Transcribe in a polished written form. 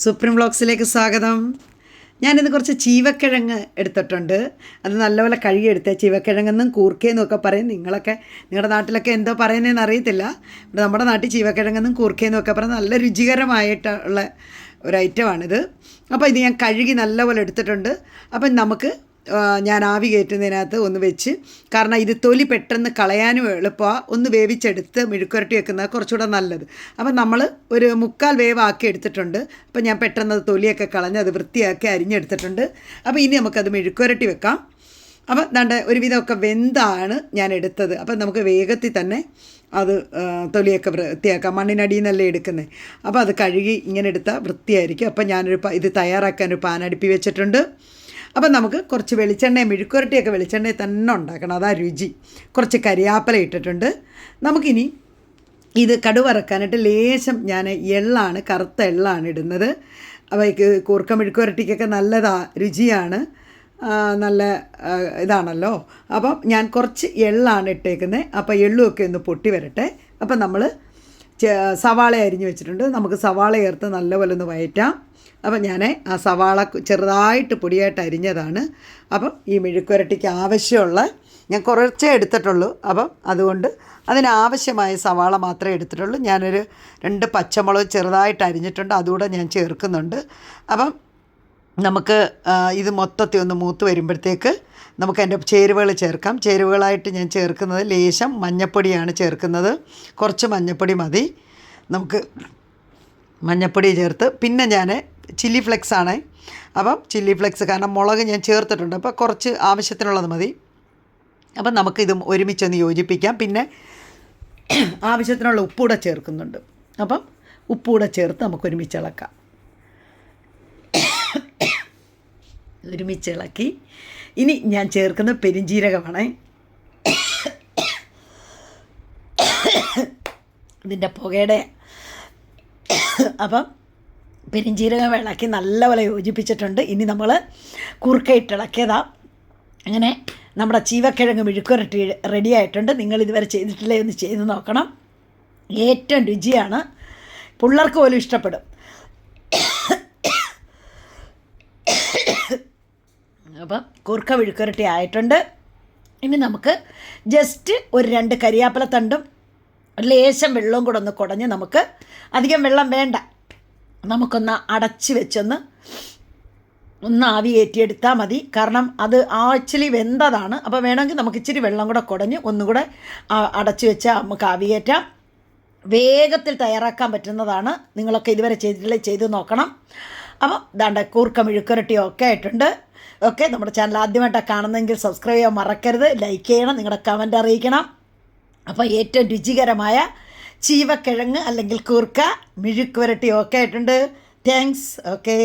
Supreme വ്ളോഗ്സിലേക്ക് സ്വാഗതം. ഞാനിന്ന് കുറച്ച് ചീവക്കിഴങ്ങ് എടുത്തിട്ടുണ്ട്. അത് നല്ലപോലെ കഴുകിയെടുത്തേ. ചീവക്കിഴങ്ങെന്നും കൂർക്കയെന്നും ഒക്കെ പറയും. നിങ്ങളുടെ നാട്ടിലൊക്കെ എന്തോ പറയുന്നതെന്ന് അറിയത്തില്ല. നമ്മുടെ നാട്ടിൽ ചീവക്കിഴങ്ങെന്നും കൂർക്കയെന്നും ഒക്കെ പറയും. നല്ല രുചികരമായിട്ടുള്ള ഒരു ഐറ്റമാണിത്. അപ്പോൾ ഇത് ഞാൻ കഴുകി നല്ലപോലെ എടുത്തിട്ടുണ്ട്. അപ്പം നമുക്ക് ഞാൻ ആവി കയറ്റുന്നതിനകത്ത് ഒന്ന് വെച്ച്, കാരണം ഇത് തൊലി പെട്ടെന്ന് കളയാനും എളുപ്പമാണ്. ഒന്ന് വേവിച്ചെടുത്ത് മെഴുക്കുരട്ടി വെക്കുന്നത് കുറച്ചുകൂടെ നല്ലത്. അപ്പം നമ്മൾ ഒരു 3/4 വേവാക്കി എടുത്തിട്ടുണ്ട്. അപ്പം ഞാൻ പെട്ടെന്ന് അത് തൊലിയൊക്കെ കളഞ്ഞ് അത് വൃത്തിയാക്കി അരിഞ്ഞെടുത്തിട്ടുണ്ട്. അപ്പോൾ ഇനി നമുക്കത് മെഴുക്കുരട്ടി വെക്കാം. അപ്പം ദാണ്ട് ഒരുവിധമൊക്കെ വെന്താണ് ഞാൻ എടുത്തത്. അപ്പം നമുക്ക് വേഗത്തിൽ തന്നെ അത് തൊലിയൊക്കെ വൃത്തിയാക്കാം. മണ്ണിനടിയിൽ നിന്നല്ലേ എടുക്കുന്നത്. അപ്പോൾ അത് കഴുകി ഇങ്ങനെ എടുത്താൽ വൃത്തിയായിരിക്കും. അപ്പം ഇത് തയ്യാറാക്കാൻ ഒരു പാനടുപ്പി വെച്ചിട്ടുണ്ട്. അപ്പം നമുക്ക് കുറച്ച് വെളിച്ചെണ്ണയും മെഴുക്കുരട്ടിയൊക്കെ വെളിച്ചെണ്ണയിൽ തന്നെ ഉണ്ടാക്കണം, അതാ രുചി. കുറച്ച് കരിയാപ്പല ഇട്ടിട്ടുണ്ട്. നമുക്കിനി ഇത് കടുവറക്കാനായിട്ട് ലേശം ഞാൻ എള്ളാണ്, കറുത്ത എള്ളാണ് ഇടുന്നത്. അപ്പോൾ കൂർക്ക മെഴുക്കുരട്ടിക്കൊക്കെ നല്ലതാണ്, രുചിയാണ്, നല്ല ഇതാണല്ലോ. അപ്പം ഞാൻ കുറച്ച് എള്ളാണ് ഇട്ടേക്കുന്നത്. അപ്പോൾ എള്ളുമൊക്കെ ഒന്ന് പൊട്ടി വരട്ടെ. അപ്പം നമ്മൾ സവാള അരിഞ്ഞ് വെച്ചിട്ടുണ്ട്. നമുക്ക് സവാള ചേർത്ത് നല്ലപോലെ ഒന്ന് വയറ്റാം. അപ്പം ഞാൻ ആ സവാള ചെറുതായിട്ട് പൊടിയായിട്ട് അരിഞ്ഞതാണ്. അപ്പം ഈ മെഴുക്കുരട്ടിക്ക് ആവശ്യമുള്ള ഞാൻ കുറച്ചേ എടുത്തിട്ടുള്ളൂ. അപ്പം അതുകൊണ്ട് അതിനാവശ്യമായ സവാള മാത്രമേ എടുത്തിട്ടുള്ളൂ. ഞാനൊരു 2 പച്ചമുളക് ചെറുതായിട്ട് അരിഞ്ഞിട്ടുണ്ട്, അതുകൂടെ ഞാൻ ചേർക്കുന്നുണ്ട്. അപ്പം നമുക്ക് ഇത് മൊത്തത്തിൽ ഒന്ന് മൂത്ത് വരുമ്പോഴത്തേക്ക് നമുക്ക് അതിൻ്റെ ചേരുവകൾ ചേർക്കാം. ചേരുവകളായിട്ട് ഞാൻ ചേർക്കുന്നത് ലേശം മഞ്ഞൾപ്പൊടിയാണ് ചേർക്കുന്നത്. കുറച്ച് മഞ്ഞൾപ്പൊടി മതി. നമുക്ക് മഞ്ഞൾപ്പൊടി ചേർത്ത്, പിന്നെ ഞാൻ ചില്ലി ഫ്ലെക്സ് ആണ്. അപ്പം ചില്ലി ഫ്ലെക്സ്, കാരണം മുളക് ഞാൻ ചേർത്തിട്ടുണ്ട്, അപ്പോൾ കുറച്ച് ആവശ്യത്തിനുള്ളത് മതി. അപ്പം നമുക്കിത് ഒരുമിച്ചൊന്ന് യോജിപ്പിക്കാം. പിന്നെ ആവശ്യത്തിനുള്ള ഉപ്പൂടെ ചേർക്കുന്നുണ്ട്. അപ്പം ഉപ്പൂടെ ചേർത്ത് നമുക്ക് ഒരുമിച്ചിളക്കാം. ഒരുമിച്ചിളക്കി ഇനി ഞാൻ ചേർക്കുന്ന പെരുംജീരകമാണ്. ഇതിൻ്റെ പുകയുടെ അപ്പം പെരുംജീരകം ഇളക്കി നല്ലപോലെ യോജിപ്പിച്ചിട്ടുണ്ട്. ഇനി നമ്മൾ കൂർക്കയിട്ടിളക്കിയതാണ്. അങ്ങനെ നമ്മുടെ ചീവക്കിഴങ്ങ് മെഴുക്കുരട്ടി റെഡി ആയിട്ടുണ്ട്. നിങ്ങളിതുവരെ ചെയ്തിട്ടില്ലേ ഒന്ന് ചെയ്ത് നോക്കണം. ഏറ്റവും രുചിയാണ്, പിള്ളേർക്ക് പോലും ഇഷ്ടപ്പെടും. അപ്പം കൂർക്ക മെഴുക്കുരട്ടി ആയിട്ടുണ്ട്. ഇനി നമുക്ക് ജസ്റ്റ് ഒരു 2 കരിയാപ്പല തണ്ടും ലേശം വെള്ളവും കൂടെ ഒന്ന് കുടഞ്ഞ്, നമുക്ക് അധികം വെള്ളം വേണ്ട, നമുക്കൊന്ന് അടച്ച് വെച്ചൊന്ന് ആവി കയറ്റിയെടുത്താൽ മതി. കാരണം അത് ആക്ച്വലി വെന്തതാണ്. അപ്പോൾ വേണമെങ്കിൽ നമുക്ക് ഇച്ചിരി വെള്ളം കൂടെ കുടഞ്ഞ് ഒന്നുകൂടെ അടച്ച് വെച്ചാൽ നമുക്ക് ആവി കയറ്റാം. വേഗത്തിൽ തയ്യാറാക്കാൻ പറ്റുന്നതാണ്. നിങ്ങളൊക്കെ ഇതുവരെ ചെയ്തിട്ടില്ലേ, ചെയ്ത് നോക്കണം. അപ്പം ദാണ്ട കൂർക്ക മെഴുക്കുരട്ടി ഒക്കെ ആയിട്ടുണ്ട്. ഓക്കെ, നമ്മുടെ ചാനൽ ആദ്യമായിട്ടാണ് കാണുന്നതെങ്കിൽ സബ്സ്ക്രൈബ് ചെയ്യാൻ മറക്കരുത്, ലൈക്ക് ചെയ്യണം, നിങ്ങളുടെ കമൻറ്റ് അറിയിക്കണം. അപ്പോൾ ഏറ്റവും രുചികരമായ ചീവക്കിഴങ്ങ് അല്ലെങ്കിൽ കൂർക്ക മെഴുക്കുരട്ടി ഒക്കെ ആയിട്ടുണ്ട്. താങ്ക്സ്. ഓക്കേ.